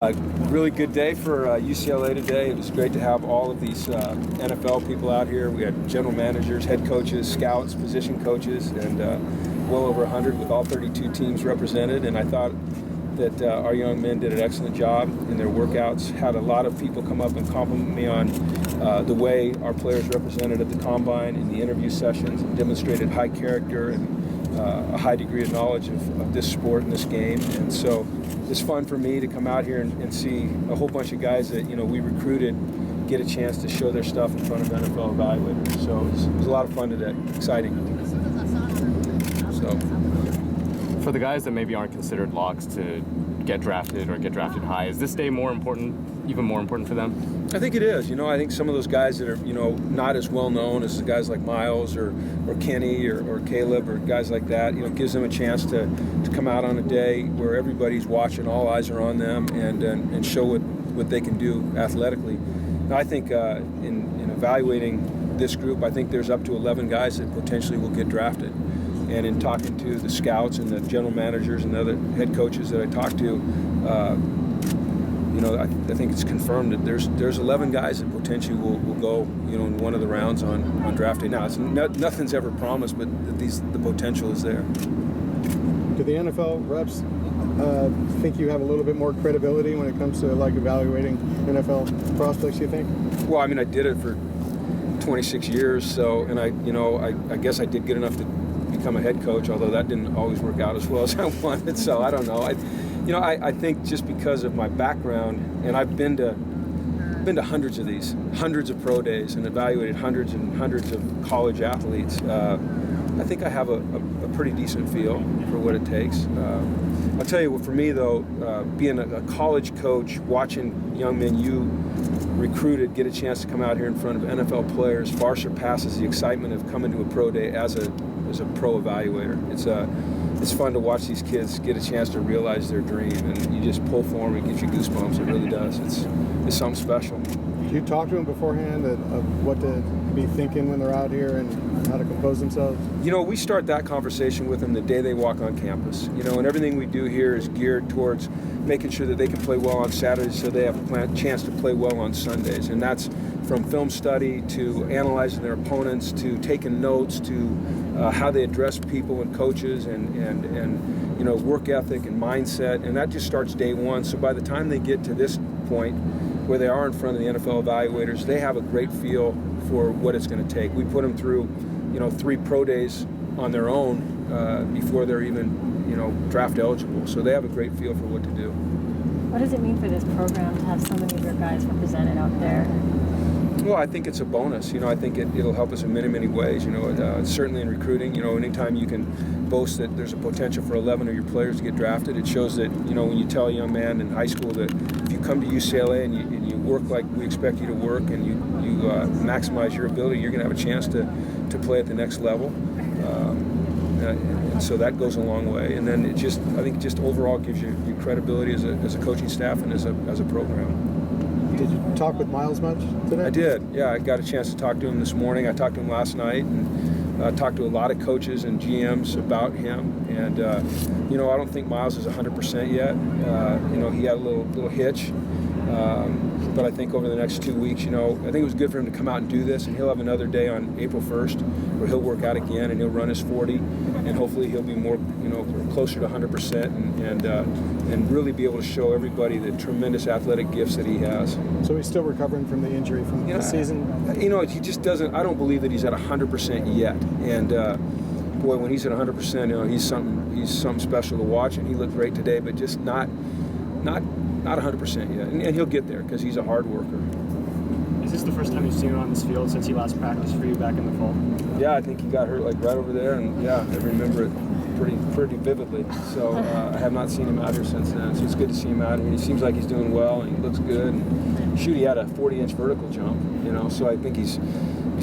A really good day for UCLA today. It was great to have all of these NFL people out here. We had general managers, head coaches, scouts, position coaches, and well over 100 with all 32 teams represented. And I thought that our young men did an excellent job in their workouts. Had a lot of people come up and compliment me on the way our players represented at the Combine in the interview sessions and demonstrated high character and a high degree of knowledge of this sport and this game. And so it's fun for me to come out here and see a whole bunch of guys that we recruited get a chance to show their stuff in front of NFL evaluators. So it was a lot of fun today, exciting. So, for the guys that maybe aren't considered locks to get drafted or get drafted high, is this day even more important for them? I think it is. I think some of those guys that are not as well known as the guys like Miles or Kenny or Caleb or guys like that, gives them a chance to come out on a day where everybody's watching, all eyes are on them, and show what they can do athletically. Now, I think in evaluating this group, I think there's up to 11 guys that potentially will get drafted. And in talking to the scouts and the general managers and the other head coaches that I talked to, I think it's confirmed that there's 11 guys that potentially will go, in one of the rounds on draft day. Now, nothing's ever promised, but the potential is there. Do the NFL reps think you have a little bit more credibility when it comes to evaluating NFL prospects? You think? Well, I did it for 26 years, so I guess I did good enough to become a head coach, although that didn't always work out as well as I wanted. So I don't know. I think just because of my background, and I've been to hundreds of these, hundreds of pro days, and evaluated hundreds and hundreds of college athletes. I think I have a pretty decent feel for what it takes. I'll tell you what, for me though, being a college coach, watching young men you recruited get a chance to come out here in front of NFL players far surpasses the excitement of coming to a pro day as a pro evaluator. It's fun to watch these kids get a chance to realize their dream, and you just pull for them. It gives you goosebumps. It really does. It's something special. Do you talk to them beforehand of what to be thinking when they're out here and how to compose themselves? We start that conversation with them the day they walk on campus. And everything we do here is geared towards making sure that they can play well on Saturdays so they have a chance to play well on Sundays. And that's from film study to analyzing their opponents to taking notes to how they address people and coaches and work ethic and mindset. And that just starts day one. So by the time they get to this point where they are in front of the NFL evaluators, they have a great feel for what it's going to take. We put them through 3 pro days on their own before they're even draft eligible. So they have a great feel for what to do. What does it mean for this program to have so many of your guys represented out there? Well, I think it's a bonus. I think it'll help us in many, many ways. Certainly in recruiting, anytime you can boast that there's a potential for 11 of your players to get drafted, it shows that, when you tell a young man in high school that if you come to UCLA and you work like we expect you to work and you maximize your ability, you're going to have a chance to play at the next level. And so that goes a long way. And then I think overall gives you credibility as a coaching staff and as a program. Did you talk with Miles much today? I did, yeah. I got a chance to talk to him this morning. I talked to him last night and talked to a lot of coaches and GMs about him. And, I don't think Miles is 100% yet. He had a little hitch. But I think over the next 2 weeks, I think it was good for him to come out and do this. And he'll have another day on April 1st where he'll work out again and he'll run his 40. And hopefully he'll be more, closer to 100% and really be able to show everybody the tremendous athletic gifts that he has. So he's still recovering from the injury from the season? He just doesn't, I don't believe that he's at 100% yet. And boy, when he's at 100%, he's something special to watch, and he looked great today, but just not 100% yet. And he'll get there because he's a hard worker. Is this the first time you've seen him on this field since he last practiced for you back in the fall? Yeah, I think he got hurt right over there, and yeah, I remember it pretty vividly. So I have not seen him out here since then. So it's good to see him out here. He seems like he's doing well, and he looks good. And he had a 40-inch vertical jump, so I think he's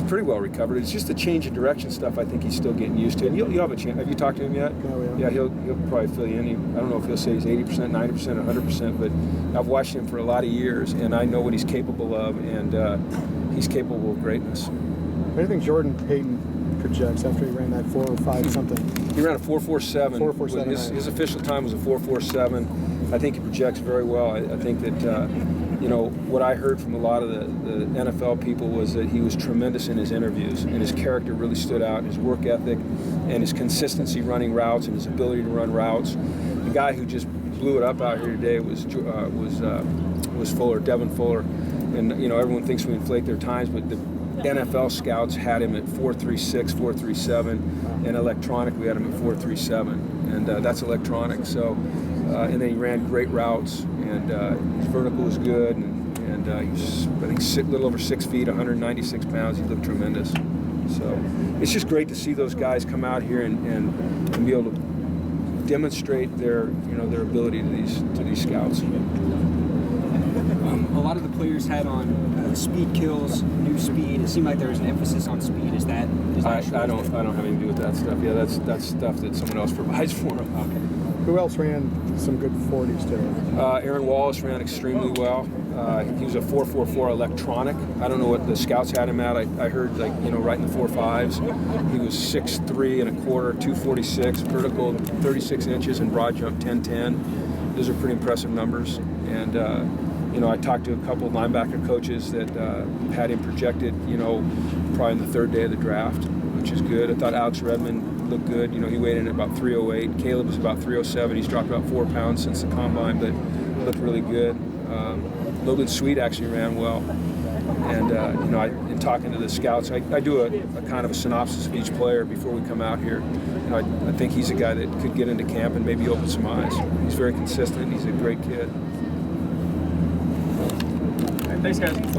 pretty well recovered. It's just the change of direction stuff I think he's still getting used to. And you'll have a chance. Have you talked to him yet? No, yeah. He'll probably fill you in. I don't know if he'll say he's 80%, 90%, or 100%, but I've watched him for a lot of years, and I know what he's capable of, and he's capable of greatness. What do you think Jordan Payton projects after he ran that 4.05 something? He ran a 4.47. 4.47. His official time was a 4.47. I think he projects very well. I think that you know, what I heard from a lot of the NFL people was that he was tremendous in his interviews, and his character really stood out, his work ethic, and his consistency running routes, and his ability to run routes. The guy who just blew it up out here today was Fuller, Devin Fuller, and you know, everyone thinks we inflate their times, but the NFL scouts had him at 4.36, 4.37, and electronic we had him at 4.37, and that's electronic. So, and then he ran great routes, and his vertical was good, and he was, I think, a little over 6 feet, 196 pounds. He looked tremendous. So it's just great to see those guys come out here and be able to demonstrate their, you know, their ability to these scouts. A lot of the players had on speed kills, new speed. It seemed like there was an emphasis on speed. Is that true? I don't have anything to do with that stuff. Yeah, that's stuff that someone else provides for them. Okay. Who else ran some good 40s today? Aaron Wallace ran extremely well. He was a 4.44 electronic. I don't know what the scouts had him at. I heard, like, you know, right in the 4.5s. He was 6'3 and a quarter, 246, vertical 36 inches, and broad jump 10.10. Those are pretty impressive numbers. And you know, I talked to a couple of linebacker coaches that had him projected, you know, probably on the third day of the draft, which is good. I thought Alex Redmond looked good. You know, he weighed in at about 308. Caleb was about 307. He's dropped about 4 pounds since the combine, but looked really good. Logan Sweet actually ran well. And, you know, in talking to the scouts, I do a kind of a synopsis of each player before we come out here. You know, I think he's a guy that could get into camp and maybe open some eyes. He's very consistent. He's a great kid. Thanks, guys.